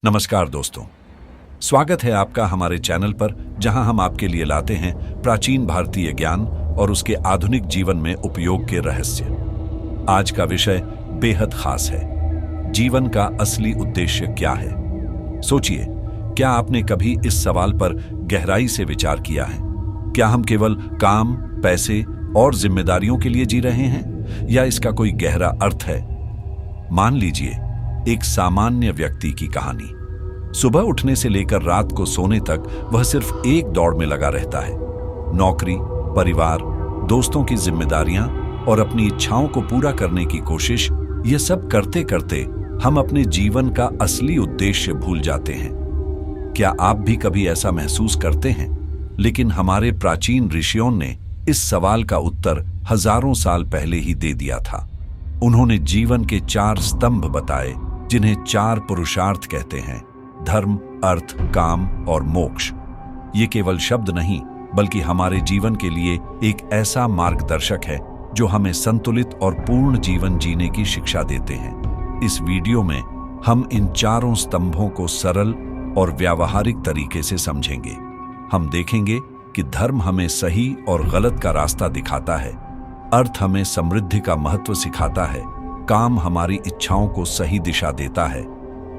नमस्कार दोस्तों, स्वागत है आपका हमारे चैनल पर, जहां हम आपके लिए लाते हैं प्राचीन भारतीय ज्ञान और उसके आधुनिक जीवन में उपयोग के रहस्य। आज का विषय बेहद खास है। जीवन का असली उद्देश्य क्या है? सोचिए, क्या आपने कभी इस सवाल पर गहराई से विचार किया है? क्या हम केवल काम, पैसे और जिम्मेदारियों के लिए जी रहे हैं, या इसका कोई गहरा अर्थ है? मान लीजिए एक सामान्य व्यक्ति की कहानी। सुबह उठने से लेकर रात को सोने तक वह सिर्फ एक दौड़ में लगा रहता है। नौकरी, परिवार, दोस्तों की जिम्मेदारियां और अपनी इच्छाओं को पूरा करने की कोशिश, ये सब करते करते हम अपने जीवन का असली उद्देश्य भूल जाते हैं। क्या आप भी कभी ऐसा महसूस करते हैं? लेकिन हमारे प्राचीन ऋषियों ने इस सवाल का उत्तर हजारों साल पहले ही दे दिया था। उन्होंने जीवन के 4 स्तंभ बताए, जिन्हें 4 पुरुषार्थ कहते हैं: धर्म, अर्थ, काम और मोक्ष। ये केवल शब्द नहीं, बल्कि हमारे जीवन के लिए एक ऐसा मार्गदर्शक है जो हमें संतुलित और पूर्ण जीवन जीने की शिक्षा देते हैं। इस वीडियो में हम इन 4 स्तंभों को सरल और व्यावहारिक तरीके से समझेंगे। हम देखेंगे कि धर्म हमें सही और गलत का रास्ता दिखाता है, अर्थ हमें समृद्धि का महत्व सिखाता है, काम हमारी इच्छाओं को सही दिशा देता है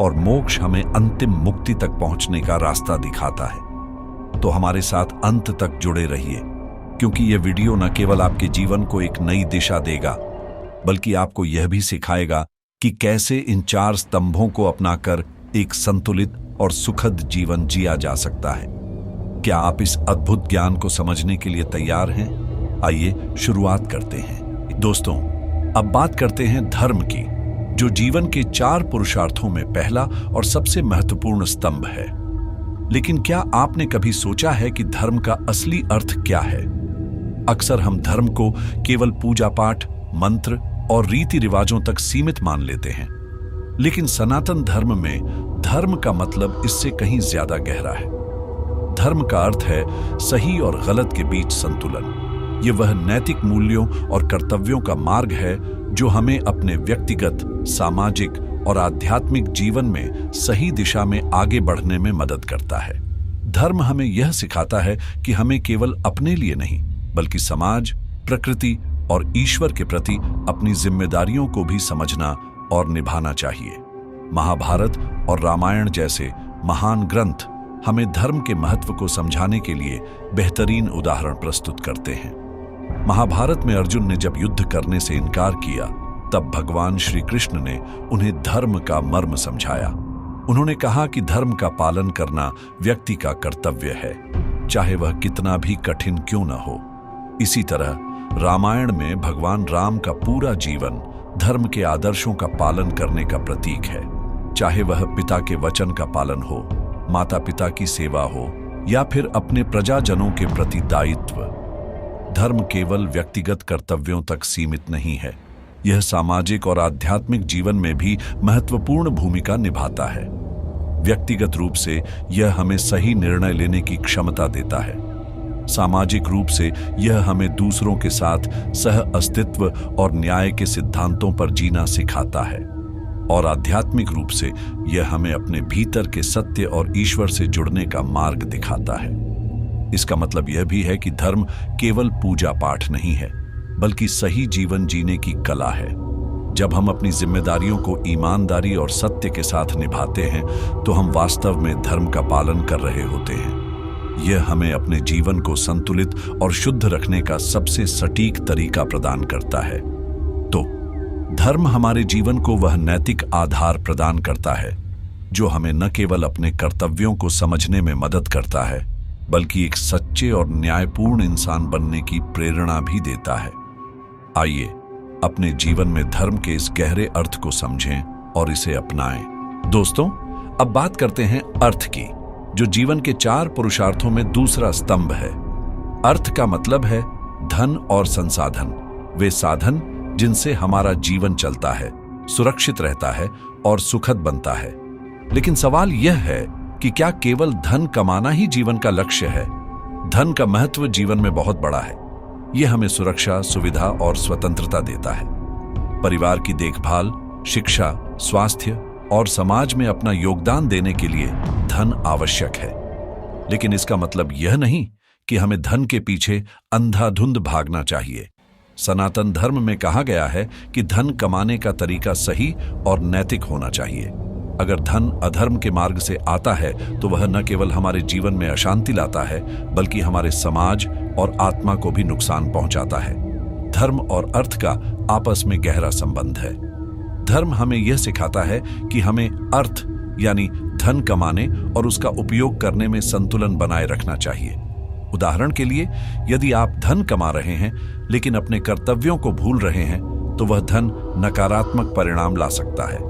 और मोक्ष हमें अंतिम मुक्ति तक पहुंचने का रास्ता दिखाता है। तो हमारे साथ अंत तक जुड़े रहिए, क्योंकि यह वीडियो न केवल आपके जीवन को एक नई दिशा देगा, बल्कि आपको यह भी सिखाएगा कि कैसे इन 4 स्तंभों को अपनाकर एक संतुलित और सुखद जीवन जिया जा सकता है। क्या आप इस अद्भुत ज्ञान को समझने के लिए तैयार हैं? आइए शुरुआत करते हैं। दोस्तों, अब बात करते हैं धर्म की, जो जीवन के 4 पुरुषार्थों में पहला और सबसे महत्वपूर्ण स्तंभ है। लेकिन क्या आपने कभी सोचा है कि धर्म का असली अर्थ क्या है? अक्सर हम धर्म को केवल पूजा पाठ, मंत्र और रीति रिवाजों तक सीमित मान लेते हैं, लेकिन सनातन धर्म में धर्म का मतलब इससे कहीं ज्यादा गहरा है। धर्म का अर्थ है सही और गलत के बीच संतुलन। ये वह नैतिक मूल्यों और कर्तव्यों का मार्ग है जो हमें अपने व्यक्तिगत, सामाजिक और आध्यात्मिक जीवन में सही दिशा में आगे बढ़ने में मदद करता है। धर्म हमें यह सिखाता है कि हमें केवल अपने लिए नहीं, बल्कि समाज, प्रकृति और ईश्वर के प्रति अपनी जिम्मेदारियों को भी समझना और निभाना चाहिए। महाभारत और रामायण जैसे महान ग्रंथ हमें धर्म के महत्व को समझाने के लिए बेहतरीन उदाहरण प्रस्तुत करते हैं। महाभारत में अर्जुन ने जब युद्ध करने से इनकार किया, तब भगवान श्री कृष्ण ने उन्हें धर्म का मर्म समझाया। उन्होंने कहा कि धर्म का पालन करना व्यक्ति का कर्तव्य है, चाहे वह कितना भी कठिन क्यों न हो। इसी तरह रामायण में भगवान राम का पूरा जीवन धर्म के आदर्शों का पालन करने का प्रतीक है, चाहे वह पिता के वचन का पालन हो, माता पिता की सेवा हो, या फिर अपने प्रजाजनों के प्रति दायित्व। धर्म केवल व्यक्तिगत कर्तव्यों तक सीमित नहीं है, यह सामाजिक और आध्यात्मिक जीवन में भी महत्वपूर्ण भूमिका निभाता है। व्यक्तिगत रूप से यह हमें सही निर्णय लेने की क्षमता देता है। सामाजिक रूप से यह हमें दूसरों के साथ सह अस्तित्व और न्याय के सिद्धांतों पर जीना सिखाता है। और आध्यात्मिक रूप से यह हमें अपने भीतर के सत्य और ईश्वर से जुड़ने का मार्ग दिखाता है। इसका मतलब यह भी है कि धर्म केवल पूजा पाठ नहीं है, बल्कि सही जीवन जीने की कला है। जब हम अपनी जिम्मेदारियों को ईमानदारी और सत्य के साथ निभाते हैं, तो हम वास्तव में धर्म का पालन कर रहे होते हैं। यह हमें अपने जीवन को संतुलित और शुद्ध रखने का सबसे सटीक तरीका प्रदान करता है। तो धर्म हमारे जीवन को वह नैतिक आधार प्रदान करता है जो हमें न केवल अपने कर्तव्यों को समझने में मदद करता है, बल्कि एक सच्चे और न्यायपूर्ण इंसान बनने की प्रेरणा भी देता है। आइए अपने जीवन में धर्म के इस गहरे अर्थ को समझें और इसे अपनाएं। दोस्तों, अब बात करते हैं अर्थ की, जो जीवन के 4 पुरुषार्थों में दूसरा स्तंभ है। अर्थ का मतलब है धन और संसाधन, वे साधन जिनसे हमारा जीवन चलता है, सुरक्षित रहता है और सुखद बनता है। लेकिन सवाल यह है कि क्या केवल धन कमाना ही जीवन का लक्ष्य है? धन का महत्व जीवन में बहुत बड़ा है। यह हमें सुरक्षा, सुविधा और स्वतंत्रता देता है। परिवार की देखभाल, शिक्षा, स्वास्थ्य और समाज में अपना योगदान देने के लिए धन आवश्यक है। लेकिन इसका मतलब यह नहीं कि हमें धन के पीछे अंधाधुंध भागना चाहिए। सनातन धर्म में कहा गया है कि धन कमाने का तरीका सही और नैतिक होना चाहिए। अगर धन अधर्म के मार्ग से आता है तो वह न केवल हमारे जीवन में अशांति लाता है, बल्कि हमारे समाज और आत्मा को भी नुकसान पहुंचाता है। धर्म और अर्थ का आपस में गहरा संबंध है। धर्म हमें यह सिखाता है कि हमें अर्थ यानी धन कमाने और उसका उपयोग करने में संतुलन बनाए रखना चाहिए। उदाहरण के लिए, यदि आप धन कमा रहे हैं लेकिन अपने कर्तव्यों को भूल रहे हैं तो वह धन नकारात्मक परिणाम ला सकता है।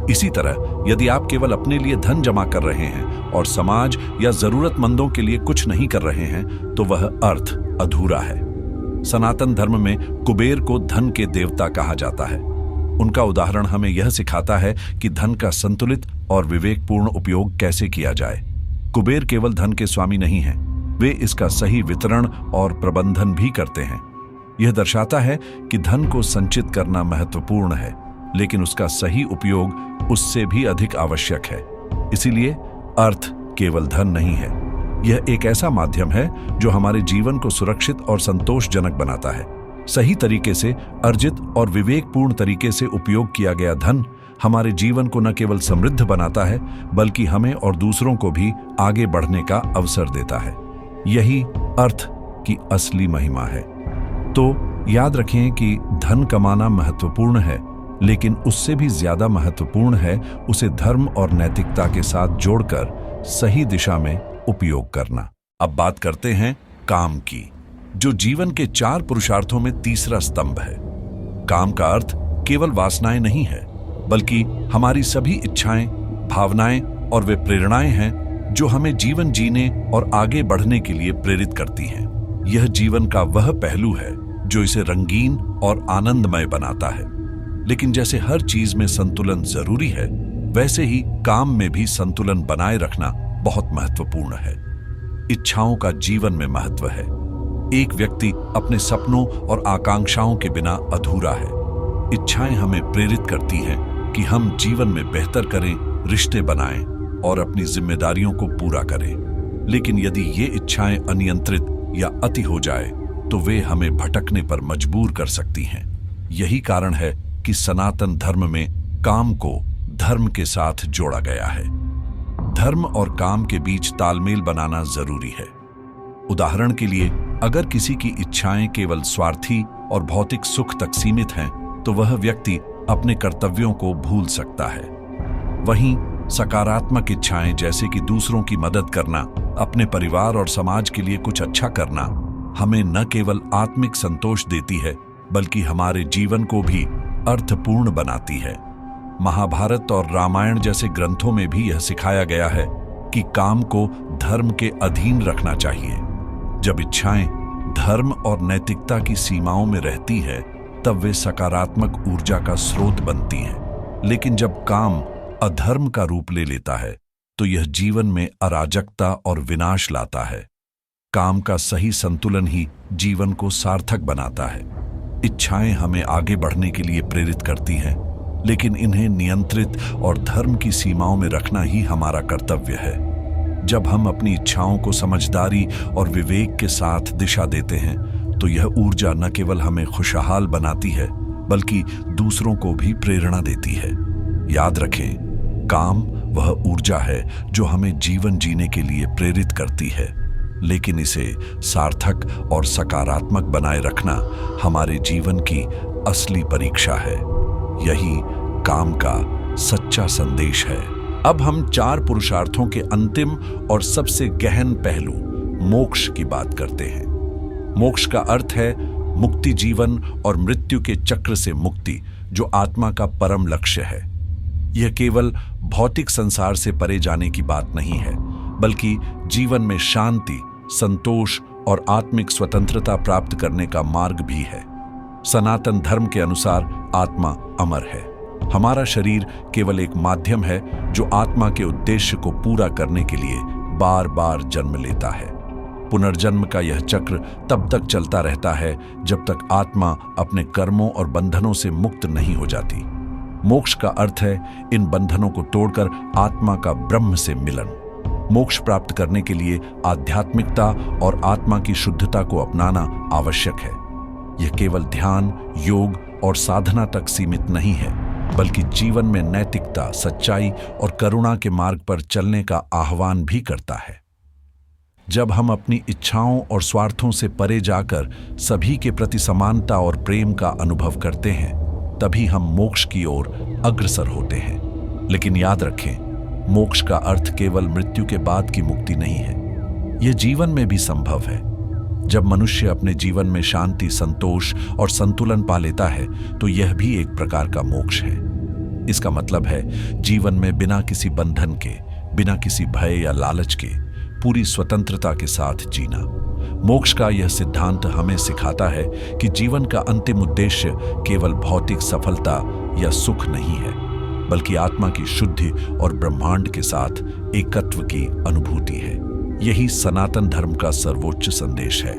इसी तरह यदि आप केवल अपने लिए धन जमा कर रहे हैं और समाज या जरूरतमंदों के लिए कुछ नहीं कर रहे हैं तो वह अर्थ अधूरा है। सनातन धर्म में कुबेर को धन के देवता कहा जाता है। उनका उदाहरण हमें यह सिखाता है कि धन का संतुलित और विवेकपूर्ण उपयोग कैसे किया जाए। कुबेर केवल धन के स्वामी नहीं हैं, वे इसका सही वितरण और प्रबंधन भी करते हैं। यह दर्शाता है कि धन को संचित करना महत्वपूर्ण है, लेकिन उसका सही उपयोग उससे भी अधिक आवश्यक है। इसीलिए अर्थ केवल धन नहीं है, यह एक ऐसा माध्यम है जो हमारे जीवन को सुरक्षित और संतोषजनक बनाता है। सही तरीके से अर्जित और विवेकपूर्ण तरीके से उपयोग किया गया धन हमारे जीवन को न केवल समृद्ध बनाता है, बल्कि हमें और दूसरों को भी आगे बढ़ने का अवसर देता है। यही अर्थ की असली महिमा है। तो याद रखें कि धन कमाना महत्वपूर्ण है, लेकिन उससे भी ज्यादा महत्वपूर्ण है उसे धर्म और नैतिकता के साथ जोड़कर सही दिशा में उपयोग करना। अब बात करते हैं काम की, जो जीवन के 4 पुरुषार्थों में तीसरा स्तंभ है। काम का अर्थ केवल वासनाएं नहीं है, बल्कि हमारी सभी इच्छाएं, भावनाएं और वे प्रेरणाएं हैं जो हमें जीवन जीने और आगे बढ़ने के लिए प्रेरित करती हैं। यह जीवन का वह पहलू है जो इसे रंगीन और आनंदमय बनाता है। लेकिन जैसे हर चीज में संतुलन जरूरी है, वैसे ही काम में भी संतुलन बनाए रखना बहुत महत्वपूर्ण है। इच्छाओं का जीवन में महत्व है। एक व्यक्ति अपने सपनों और आकांक्षाओं के बिना अधूरा है। इच्छाएं हमें प्रेरित करती हैं कि हम जीवन में बेहतर करें, रिश्ते बनाएं और अपनी जिम्मेदारियों को पूरा करें। लेकिन यदि ये इच्छाएं अनियंत्रित या अति हो जाए तो वे हमें भटकने पर मजबूर कर सकती हैं। यही कारण है कि सनातन धर्म में काम को धर्म के साथ जोड़ा गया है। धर्म और काम के बीच तालमेल बनाना जरूरी है। उदाहरण के लिए, अगर किसी की इच्छाएं केवल स्वार्थी और भौतिक सुख तक सीमित हैं, तो वह व्यक्ति अपने कर्तव्यों को भूल सकता है। वहीं सकारात्मक इच्छाएं जैसे कि दूसरों की मदद करना, अपने परिवार और समाज के लिए कुछ अच्छा करना, हमें न केवल आत्मिक संतोष देती है, बल्कि हमारे जीवन को भी अर्थपूर्ण बनाती है। महाभारत और रामायण जैसे ग्रंथों में भी यह सिखाया गया है कि काम को धर्म के अधीन रखना चाहिए। जब इच्छाएं धर्म और नैतिकता की सीमाओं में रहती है, तब वे सकारात्मक ऊर्जा का स्रोत बनती हैं। लेकिन जब काम अधर्म का रूप ले लेता है, तो यह जीवन में अराजकता और विनाश लाता है। काम का सही संतुलन ही जीवन को सार्थक बनाता है। इच्छाएं हमें आगे बढ़ने के लिए प्रेरित करती हैं, लेकिन इन्हें नियंत्रित और धर्म की सीमाओं में रखना ही हमारा कर्तव्य है। जब हम अपनी इच्छाओं को समझदारी और विवेक के साथ दिशा देते हैं, तो यह ऊर्जा न केवल हमें खुशहाल बनाती है, बल्कि दूसरों को भी प्रेरणा देती है। याद रखें, काम वह ऊर्जा है जो हमें जीवन जीने के लिए प्रेरित करती है, लेकिन इसे सार्थक और सकारात्मक बनाए रखना हमारे जीवन की असली परीक्षा है। यही काम का सच्चा संदेश है। अब हम 4 पुरुषार्थों के अंतिम और सबसे गहन पहलू मोक्ष की बात करते हैं। मोक्ष का अर्थ है मुक्ति, जीवन और मृत्यु के चक्र से मुक्ति, जो आत्मा का परम लक्ष्य है। यह केवल भौतिक संसार से परे जाने की बात नहीं है, बल्कि जीवन में शांति, संतोष और आत्मिक स्वतंत्रता प्राप्त करने का मार्ग भी है। सनातन धर्म के अनुसार आत्मा अमर है। हमारा शरीर केवल एक माध्यम है जो आत्मा के उद्देश्य को पूरा करने के लिए बार बार जन्म लेता है। पुनर्जन्म का यह चक्र तब तक चलता रहता है जब तक आत्मा अपने कर्मों और बंधनों से मुक्त नहीं हो जाती। मोक्ष का अर्थ है इन बंधनों को तोड़कर आत्मा का ब्रह्म से मिलन। मोक्ष प्राप्त करने के लिए आध्यात्मिकता और आत्मा की शुद्धता को अपनाना आवश्यक है। यह केवल ध्यान, योग और साधना तक सीमित नहीं है, बल्कि जीवन में नैतिकता, सच्चाई और करुणा के मार्ग पर चलने का आह्वान भी करता है। जब हम अपनी इच्छाओं और स्वार्थों से परे जाकर सभी के प्रति समानता और प्रेम का अनुभव करते हैं, तभी हम मोक्ष की ओर अग्रसर होते हैं। लेकिन याद रखें, मोक्ष का अर्थ केवल मृत्यु के बाद की मुक्ति नहीं है, यह जीवन में भी संभव है। जब मनुष्य अपने जीवन में शांति, संतोष और संतुलन पा लेता है, तो यह भी एक प्रकार का मोक्ष है। इसका मतलब है जीवन में बिना किसी बंधन के, बिना किसी भय या लालच के, पूरी स्वतंत्रता के साथ जीना। मोक्ष का यह सिद्धांत हमें सिखाता है कि जीवन का अंतिम उद्देश्य केवल भौतिक सफलता या सुख नहीं है, बल्कि आत्मा की शुद्धि और ब्रह्मांड के साथ एकत्व की अनुभूति है। यही सनातन धर्म का सर्वोच्च संदेश है,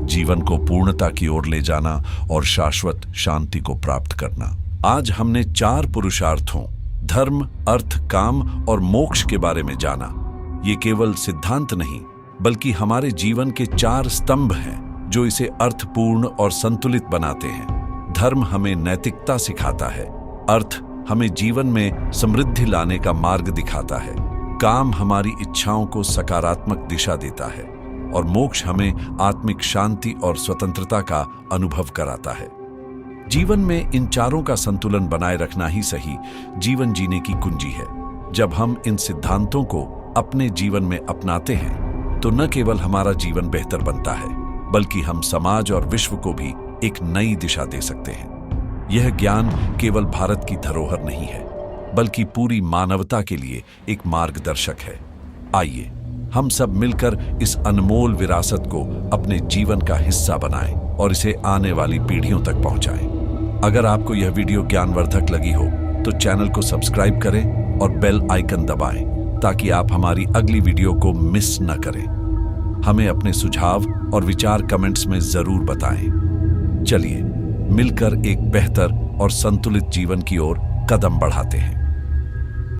जीवन को पूर्णता की ओर ले जाना और शाश्वत शांति को प्राप्त करना। आज हमने 4 पुरुषार्थों धर्म, अर्थ, काम और मोक्ष के बारे में जाना। ये केवल सिद्धांत नहीं, बल्कि हमारे जीवन के 4 स्तंभ हैं जो इसे अर्थपूर्ण और संतुलित बनाते हैं। धर्म हमें नैतिकता सिखाता है, अर्थ हमें जीवन में समृद्धि लाने का मार्ग दिखाता है, काम हमारी इच्छाओं को सकारात्मक दिशा देता है और मोक्ष हमें आत्मिक शांति और स्वतंत्रता का अनुभव कराता है। जीवन में इन चारों का संतुलन बनाए रखना ही सही जीवन जीने की कुंजी है। जब हम इन सिद्धांतों को अपने जीवन में अपनाते हैं, तो न केवल हमारा जीवन बेहतर बनता है, बल्कि हम समाज और विश्व को भी एक नई दिशा दे सकते हैं। यह ज्ञान केवल भारत की धरोहर नहीं है, बल्कि पूरी मानवता के लिए एक मार्गदर्शक है। आइए हम सब मिलकर इस अनमोल विरासत को अपने जीवन का हिस्सा बनाएं और इसे आने वाली पीढ़ियों तक पहुंचाएं। अगर आपको यह वीडियो ज्ञानवर्धक लगी हो तो चैनल को सब्सक्राइब करें और बेल आइकन दबाएं, ताकि आप हमारी अगली वीडियो को मिस न करें। हमें अपने सुझाव और विचार कमेंट्स में जरूर बताएं। चलिए मिलकर एक बेहतर और संतुलित जीवन की ओर कदम बढ़ाते हैं।